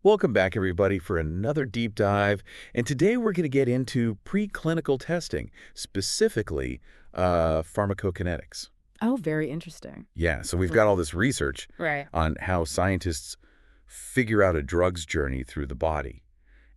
Welcome back, everybody, for another deep dive. And today we're going to get into preclinical testing, specifically pharmacokinetics. Oh, very interesting. Yeah, so we've got all this research Right. on how scientists figure out a drug's journey through the body.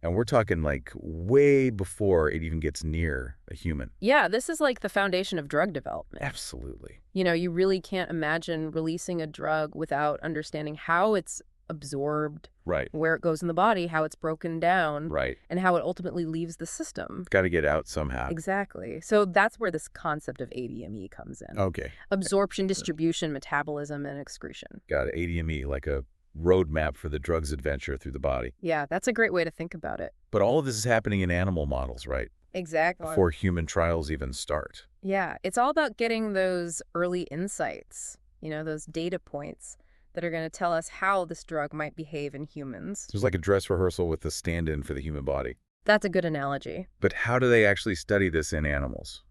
And we're talking like way before it even gets near a human. Yeah, this is like the foundation of drug development. Absolutely. You really can't imagine releasing a drug without understanding how it's absorbed, Right, where it goes in the body, how it's broken down, right. and how it ultimately leaves the system. Got to get out somehow. Exactly. So that's where this concept of ADME comes in. Okay, Absorption, distribution, metabolism, and excretion. got it. ADME, like a roadmap for the drug's adventure through the body. Yeah, that's a great way to think about it. But all of this is happening in animal models, right? Exactly. Before human trials even start. Yeah, it's all about getting those early insights, those data points that are going to tell us how this drug might behave in humans. There's like a dress rehearsal with the stand-in for the human body. That's a good analogy. But how do they actually study this in animals?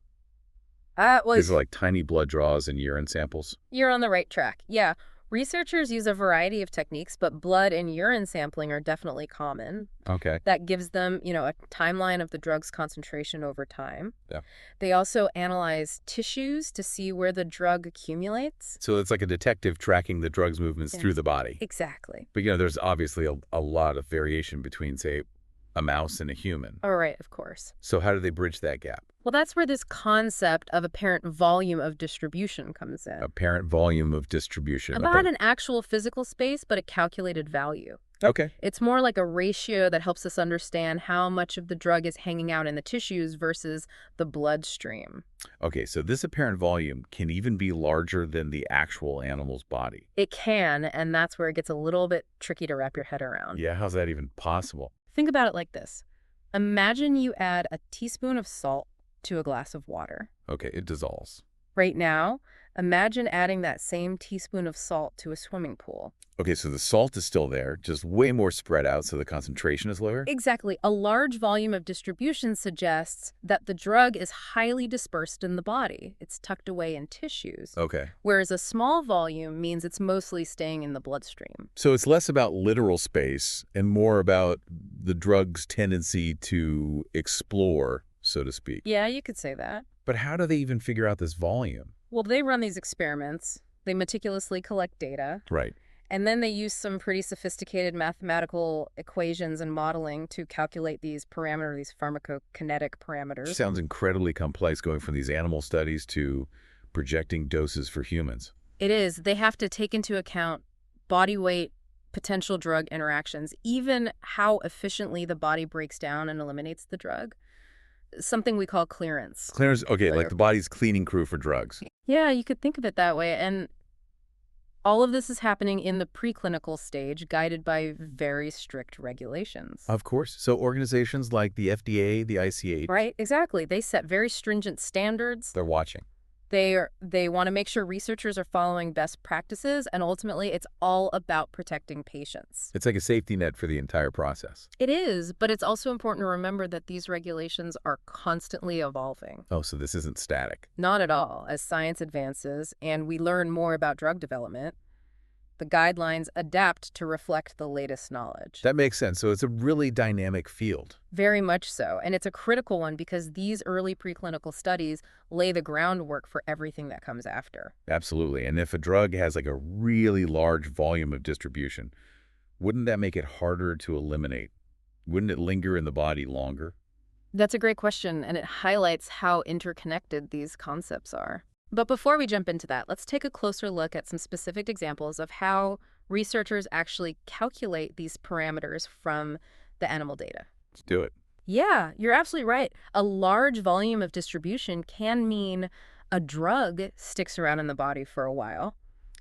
Well, These are like tiny blood draws and urine samples. you're on the right track. Yeah, researchers use a variety of techniques, but blood and urine sampling are definitely common. Okay. That gives them, a timeline of the drug's concentration over time. Yeah. They also analyze tissues to see where the drug accumulates. So it's like a detective tracking the drug's movements through the body. Exactly. But, there's obviously a lot of variation between, say, a mouse and a human. All right, of course. So how do they bridge that gap? Well, that's where this concept of apparent volume of distribution comes in. Apparent volume of distribution. Not an actual physical space, but a calculated value. Okay. It's more like a ratio that helps us understand how much of the drug is hanging out in the tissues versus the bloodstream. Okay, so this apparent volume can even be larger than the actual animal's body. It can, and that's where it gets a little bit tricky to wrap your head around. Yeah, how's that even possible? Think about it like this. Imagine you add a teaspoon of salt to a glass of water. Okay, it dissolves. Right now, imagine adding that same teaspoon of salt to a swimming pool. Okay, so the salt is still there, just way more spread out, so the concentration is lower? Exactly. A large volume of distribution suggests that the drug is highly dispersed in the body. It's tucked away in tissues. Okay. Whereas a small volume means it's mostly staying in the bloodstream. So it's less about literal space and more about the drug's tendency to explore, so to speak. Yeah, you could say that. But how do they even figure out this volume? Well, they run these experiments. They meticulously collect data. Right. And then they use some pretty sophisticated mathematical equations and modeling to calculate these parameters, these pharmacokinetic parameters. Sounds incredibly complex going from these animal studies to projecting doses for humans. It is. They have to take into account body weight, potential drug interactions, even how efficiently the body breaks down and eliminates the drug. Something we call clearance. Clearance, okay, like the body's cleaning crew for drugs. Yeah, you could think of it that way. And all of this is happening in the preclinical stage, guided by very strict regulations. Of course. So organizations like the FDA, the ICH, Right, exactly. They set very stringent standards. they're watching. They want to make sure researchers are following best practices, and ultimately it's all about protecting patients. It's like a safety net for the entire process. It is, but it's also important to remember that these regulations are constantly evolving. Oh, so this isn't static. Not at all. As science advances and we learn more about drug development, the guidelines adapt to reflect the latest knowledge. That makes sense. So it's a really dynamic field. Very much so. And it's a critical one because these early preclinical studies lay the groundwork for everything that comes after. Absolutely. And if a drug has like a really large volume of distribution, wouldn't that make it harder to eliminate? Wouldn't it linger in the body longer? That's a great question, and it highlights how interconnected these concepts are. But before we jump into that, let's take a closer look at some specific examples of how researchers actually calculate these parameters from the animal data. Let's do it. Yeah, you're absolutely right. A large volume of distribution can mean a drug sticks around in the body for a while.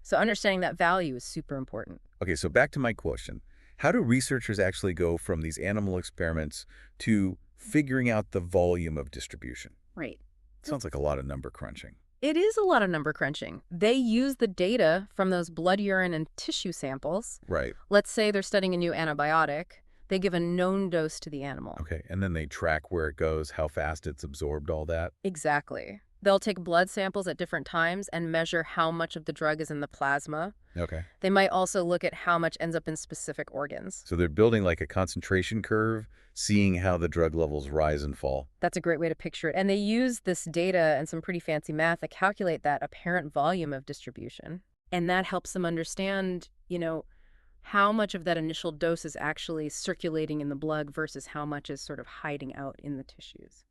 So understanding that value is super important. Okay, so back to my question. How do researchers actually go from these animal experiments to figuring out the volume of distribution? Right. Sounds like a lot of number crunching. It is a lot of number crunching. They use the data from those blood, urine, and tissue samples. Right. Let's say they're studying a new antibiotic. They give a known dose to the animal. Okay, and then they track where it goes, how fast it's absorbed, all that. Exactly. They'll take blood samples at different times and measure how much of the drug is in the plasma. Okay. They might also look at how much ends up in specific organs. So they're building like a concentration curve, seeing how the drug levels rise and fall. That's a great way to picture it. And they use this data and some pretty fancy math to calculate that apparent volume of distribution. And that helps them understand, how much of that initial dose is actually circulating in the blood versus how much is sort of hiding out in the tissues.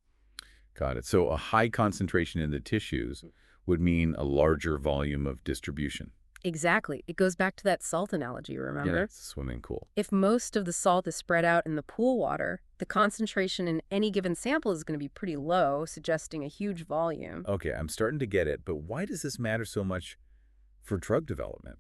Got it. So a high concentration in the tissues would mean a larger volume of distribution. Exactly. It goes back to that salt analogy, Yeah, remember? it's a swimming pool. If most of the salt is spread out in the pool water, the concentration in any given sample is going to be pretty low, suggesting a huge volume. Okay, I'm starting to get it, but why does this matter so much for drug development?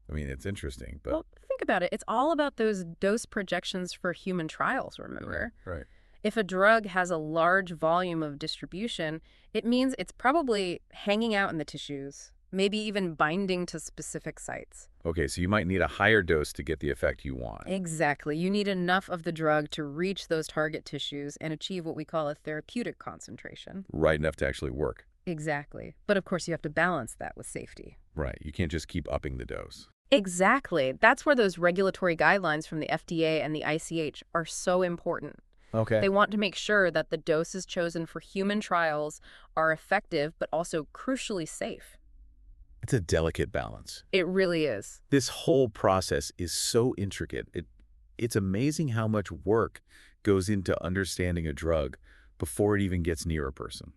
I mean, it's interesting, but... Well, think about it. It's all about those dose projections for human trials, remember? Right. If a drug has a large volume of distribution, it means it's probably hanging out in the tissues, maybe even binding to specific sites. Okay, so you might need a higher dose to get the effect you want. Exactly. You need enough of the drug to reach those target tissues and achieve what we call a therapeutic concentration. Right enough to actually work. Exactly. But of course, you have to balance that with safety. Right, you can't just keep upping the dose. Exactly. That's where those regulatory guidelines from the FDA and the ICH are so important. Okay. They want to make sure that the doses chosen for human trials are effective, but also crucially safe. It's a delicate balance. It really is. This whole process is so intricate. It's amazing how much work goes into understanding a drug before it even gets near a person.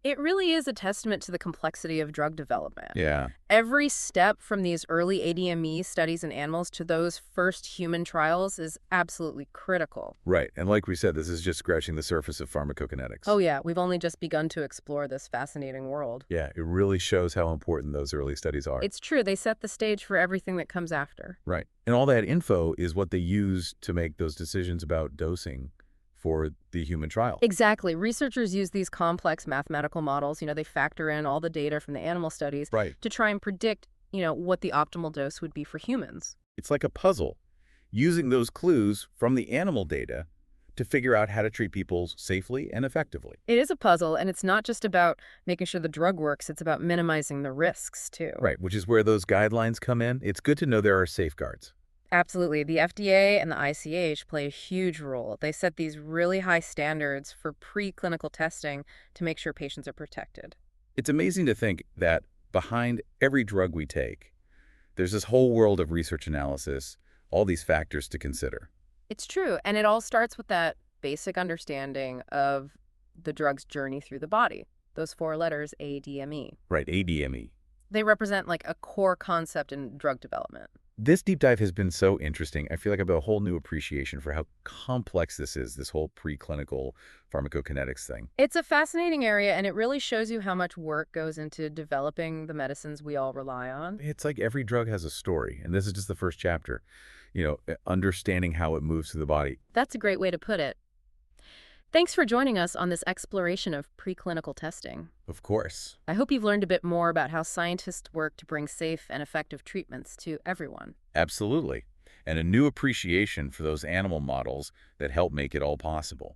It really is a testament to the complexity of drug development. Yeah. Every step from these early ADME studies in animals to those first human trials is absolutely critical. Right, and like we said, this is just scratching the surface of pharmacokinetics. Oh yeah, we've only just begun to explore this fascinating world. Yeah, it really shows how important those early studies are. It's true, they set the stage for everything that comes after. Right, and all that info is what they use to make those decisions about dosing for the human trial. Exactly. Researchers use these complex mathematical models. They factor in all the data from the animal studies Right. to try and predict, what the optimal dose would be for humans. It's like a puzzle, using those clues from the animal data to figure out how to treat people safely and effectively. It is a puzzle, and it's not just about making sure the drug works. It's about minimizing the risks, too. Right, which is where those guidelines come in. It's good to know there are safeguards. Absolutely. The FDA and the ICH play a huge role. They set these really high standards for preclinical testing to make sure patients are protected. It's amazing to think that behind every drug we take, there's this whole world of research analysis, all these factors to consider. It's true. And it all starts with that basic understanding of the drug's journey through the body. Those 4 letters, ADME. Right, ADME. They represent like a core concept in drug development. This deep dive has been so interesting. I feel like I have a whole new appreciation for how complex this is, this whole preclinical pharmacokinetics thing. It's a fascinating area, and it really shows you how much work goes into developing the medicines we all rely on. It's like every drug has a story, and this is just the first chapter. Understanding how it moves through the body. That's a great way to put it. Thanks for joining us on this exploration of preclinical testing. Of course. I hope you've learned a bit more about how scientists work to bring safe and effective treatments to everyone. Absolutely. And a new appreciation for those animal models that help make it all possible.